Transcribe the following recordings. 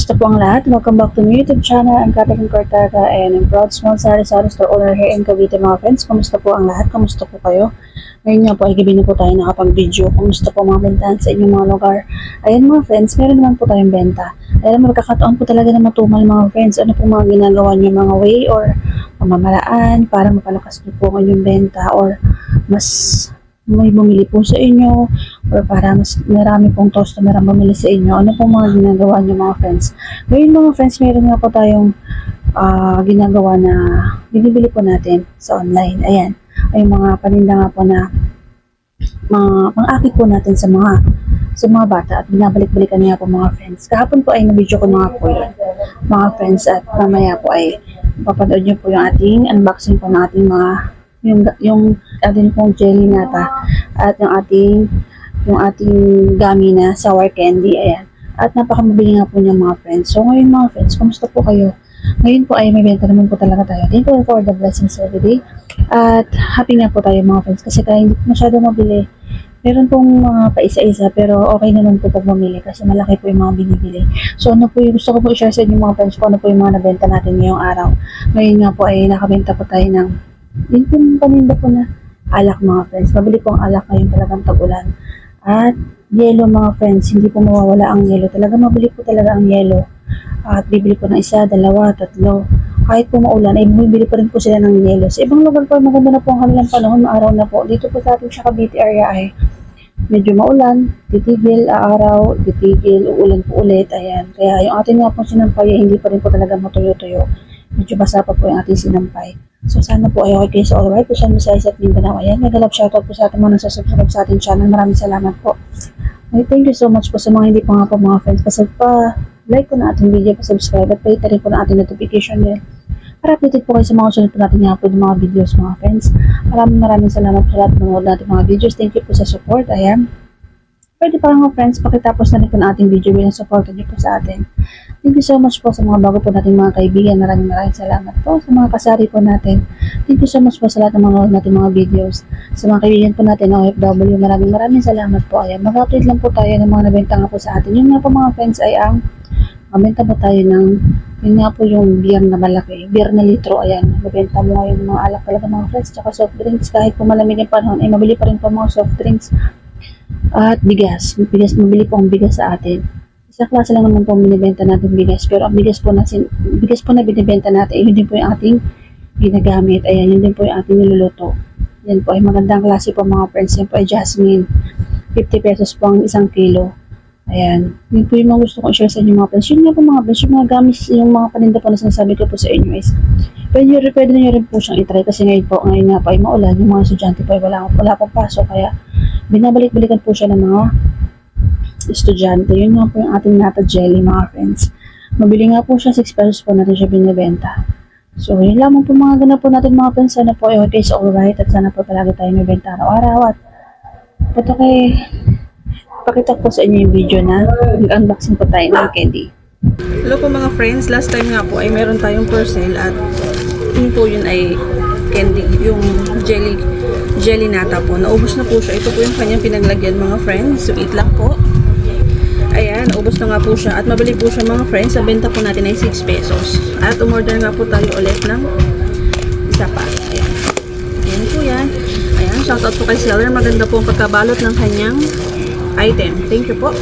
Kumusta po ang lahat? Welcome back to my YouTube channel. I'm Catherine Cortaga and I'm proud small sari-sari store owner here in Cavite mga friends. Kumusta po ang lahat? Kumusta po kayo? Ngayon nga po ay gabi na po tayo nakapag-video. Kumusta po mga bentahan sa inyong mga lugar? Ayan mga friends, meron naman po tayong benta. Ayan, magkakataon po talaga na matumal mga friends. Ano po mga ginagawa niyo, mga way or pamamaraan para mapalakas niyo po ang inyong benta or mas may bumili po sa inyo or para mas marami pong customer ang bumili sa inyo. Ano pong mga ginagawa niyo mga friends? Ngayon mga friends, meron nga po tayong ginagawa na binibili po natin sa online. Ayan, ay mga paninda nga po na pang-akit po natin sa mga bata at binabalik-balikan niya po mga friends. Kahapon po ay nabidyo ko mga po yun mga friends at mamaya po ay papanood niyo po yung ating unboxing po ng ating mga yung ating pong jelly nata at yung ating gummy na sour candy. Ayan, at napakamabili nga po niya mga friends. So ngayon mga friends, kumusta po kayo? Ngayon po ay may benta naman po talaga tayo. Thank you for the blessings every day. At happy nga po tayo mga friends kasi kaya hindi po masyado mabili. Meron pong mga paisa-isa pero okay naman po pag mamili kasi malaki po yung mga binibili. So ano po yung gusto ko po i-share sa inyo mga friends kung ano po yung mga nabenta natin ngayong araw. Ngayon nga po ay nakabenta po tayo ng yun po yung paninda po na alak mga friends. Mabili po ang alak ngayon talagang tag-ulan. At yelo mga friends, hindi po mawawala ang yelo. Talaga mabili po talaga ang yelo. At bibili po ng isa, dalawa, tatlo. Kahit po maulan, ay bumibili pa rin po sila ng yelo. Sa ibang lugar po, maganda na po ang kanilang panahon, araw na po. Dito po sa ating sa Cavite area ay medyo maulan, titigil, araw, titigil, uulan po ulit. Ayan. Kaya yung ating nga po sinampay, hindi pa rin po talaga matuyo-tuyo. Medyo basa pa po yung ating sinampay. So sana po ay okay kayo sa alright. Luzon, Visayas at Mindanao. Ayan, nagalap shoutout po sa ating mga nagsasubscribe sa ating channel. Maraming salamat po. Ay, thank you so much po sa mga hindi pa nga po mga friends. Pa-like po na ating video, pa-subscribe at pa-hit rin po na ating notification bell para updated po kayo sa mga sunod po natin i-upload ng mga videos mga friends. Maraming salamat po sa lahat ng mga natin mga videos. Thank you po sa support. Ayan. Pwede pa mga friends, pakitapos na rin po na ating video bilang support niyo po sa atin. Thank you so much po sa mga bago po nating mga kaibigan. Maraming salamat po sa mga kasari po natin. Thank you so much po sa lahat ng mga nating mga videos. Sa mga kaibigan po natin na OFW, maraming salamat po. Ayan, mag-update lang po tayo ng mga nabenta nga po sa atin. Yun nga po mga friends ay ang mabenta po tayo ng yun nga po yung beer na malaki, beer na litro. Ayan, mabenta mo ngayon mga alak talaga mga friends, tsaka soft drinks. Kahit po malamig yung panahon, ay mabili pa rin po mga soft drinks. At bigas, mabili po ang bigas sa atin. Isang klase lang naman po ang binibenta natin bigas, pero ang bigas po na binibenta natin, yun din po yung ating ginagamit. Ayan, yun din po yung ating niluluto. Yan po ay magandang klase po mga friends. Yan po ay jasmine. 50 pesos po ang isang kilo. Ayan, yun po yung mga gusto kong share sa inyo mga friends. Yun nga po mga friends, yung mga gamit, yung mga paninda po na sinasabi ko po sa inyo is pwede na nyo rin po siyang itry kasi ngayon nga po ay maulan. Yung mga estudyante po ay wala pang pasok, kaya binabalik-balikan po siya ng mga estudyante. Yun nga po yung ating nata jelly mga friends. Mabili nga po siya, 6 pesos po natin siya binibenta. So yun lamang po mga ganap po natin mga friends. Sana po ay okay sa alright at sana po palagi tayo may benta araw-araw. At ito pakita po sa inyo yung video na nag-unboxing po tayo ng candy. Hello po mga friends, last time nga po ay meron tayong parcel at yun po yun ay candy, yung jelly nata po. Naubos na po siya. Ito po yung kanyang pinaglagyan mga friends. So eat lang po. Ayan, naubos na nga po siya. At mabili po siya mga friends. Sa benta po natin ay 6 pesos. At umorder nga po tayo ulit ng isa pa. Ayan. Ayan po yan. Ayan, shoutout po kay seller. Maganda po ang pagkabalot ng kanyang item. Thank you po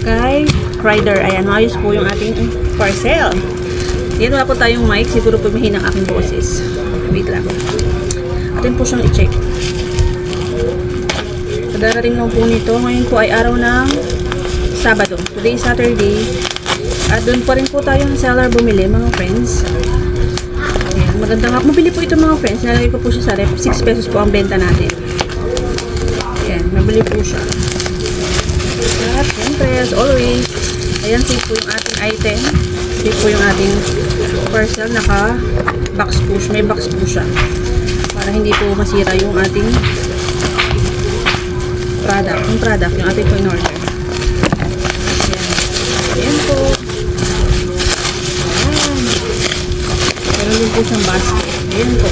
kay Rider. Ayan, maayos po yung ating parcel. Yan, wala po tayong mic. Siguro po mahina ang aking boses. Wait lang. Atin po siyang i-check. Darating lang po nito. Ngayon po ay araw ng Sabado. Today is Saturday. At doon pa rin po tayo ng seller bumili mga friends. Ayan, maganda nga. Mabili po ito mga friends. Nalagay ko po siya sa rep. 6 pesos po ang benta natin. Ayan, mabili po siya. At siyempre, as always, ayan, safe po yung ating item. Safe po yung ating parcel. Naka-box po siya. May box po siya. Para hindi po masira yung ating product. Yung ating po in-order. Ayan po. Ayan. Meron din po siyang basket. Ayan po.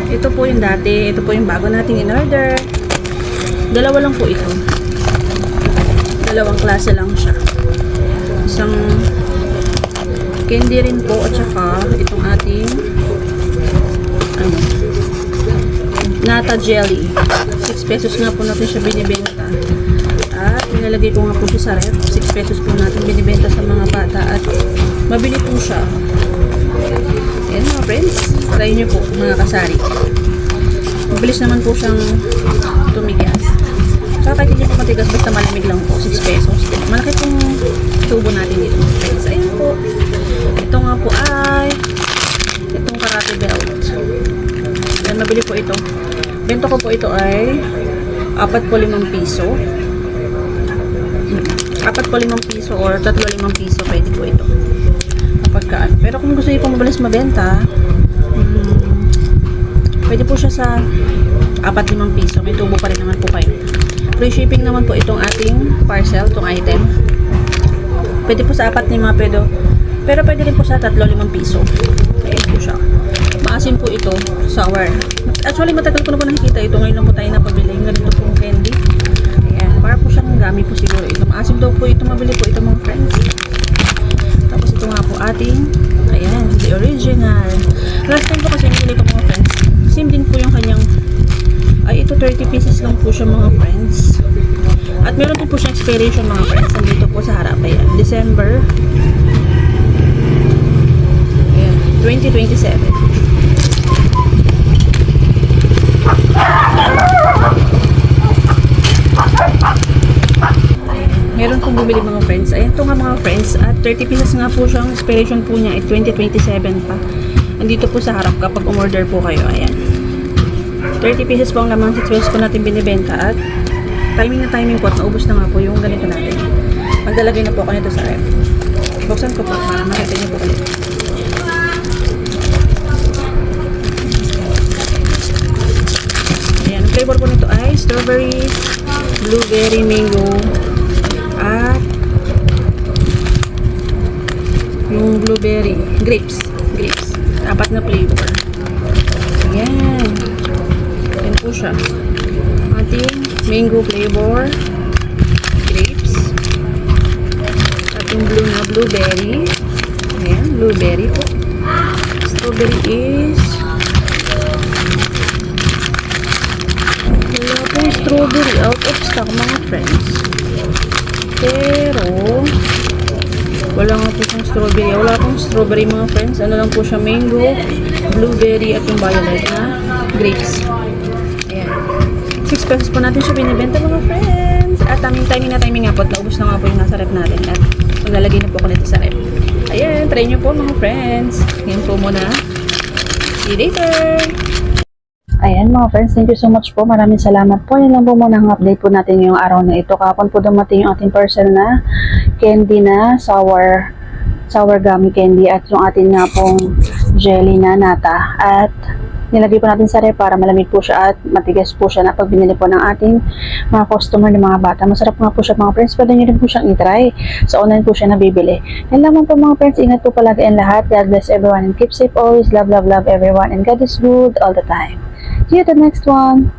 Ito po yung dati. Ito po yung bago nating in-order. Dalawa lang po ito. Dalawang klase lang siya. isang candy rin po, at saka itong ating ano, nata jelly. 6 pesos nga po natin siya binibenta. At nilalagay ko nga po siya sa ref. 6 pesos po natin binibenta sa mga bata at mabili po siya. Ayan mga friends, try nyo po mga kasari. Mabilis naman po siyang tumigas. Saka kahit hindi po matigas, basta malamig lang po, 6 pesos. Malaki pong tubo natin dito mga friends. Ayan po. Ito nga po ay itong karate belt. Ayan, mabili po ito. Bento ko po ito ay 4.5 piso. 4.5 piso or 3.5 piso, pwede po ito. Kapagkaan. Pero kung gusto niyo po mabilis mabenta, pwede po siya sa 4.5 piso. May tubo pa rin naman po kayo. Free shipping naman po itong ating parcel, itong item. Pwede po sa 4.5 pero pwede rin po sa 3.5 piso. Ayan po siya. Maasim po ito, sour. Actually, matagal ko na po nakikita ito. Ngayon lang po tayo napabili. Yung ganito pong candy. Ayan, para po siyang gami po siguro ito. Maasim daw po ito, mabili po ito mga friends. Tapos ito nga po ating, ayan, the original. Last time po kasi nilili ko mga friends. Same din po yung kanyang, ay ito 30 pieces lang po siya mga friends. At meron po siyang expiration mga friends. Nandito po sa harap. Ayan, December 2027. Meron pong bumili mga friends. Ayan to nga mga friends. At 30 pieces nga po siyang expiration po niya. 2027 pa. Nandito po sa harap kapag umorder po kayo. Ayan. 30 pieces po ang lamang sa 12 po natin binibenta. At timing na timing po at naubos na nga po yung ganito natin. Magdalagay na po ako nito sa ref. Buksan ko po para makita niyo po ulit. Ayan. Ang flavor po nito ay strawberry, blueberry, mango, at yung blueberry, grapes. 4 na flavor. Ayan. Ayan po siya. Ating mango flavor, grapes, at yung blue na blueberry. Ayan, blueberry po. Strawberry is wala pong strawberry, out of stock mga friends. Pero wala nga po siyang strawberry. Wala pong strawberry mga friends. Ano lang po siya, mango, blueberry, at yung violet na grapes. Ayan. 6 pesos po natin siya binibenta mga friends. At timing nga po. Naubos na nga po yung nasa rep natin. At maglalagay na po ako nito sa rep. Ayan, try nyo po mga friends. Ngayon po muna. See you later! Ayan mga friends, thank you so much po. Maraming salamat po. Yan lang po muna ang update po natin ngayong araw na ito. Kapon po dumating yung ating parcel na candy na sour gummy candy at yung ating nga pong jelly na nata. At nilagay po natin sa ref para malamig po siya at matigas po siya na pag binili po ng ating mga customer ng mga bata. Masarap nga po siya mga friends. Pwede nyo rin po siyang itry. So online po siya nabibili. Yan lamang po mga friends. Ingat po palagi ang lahat. God bless everyone and keep safe always. Love, love, love everyone and God is good all the time. See you to the next one.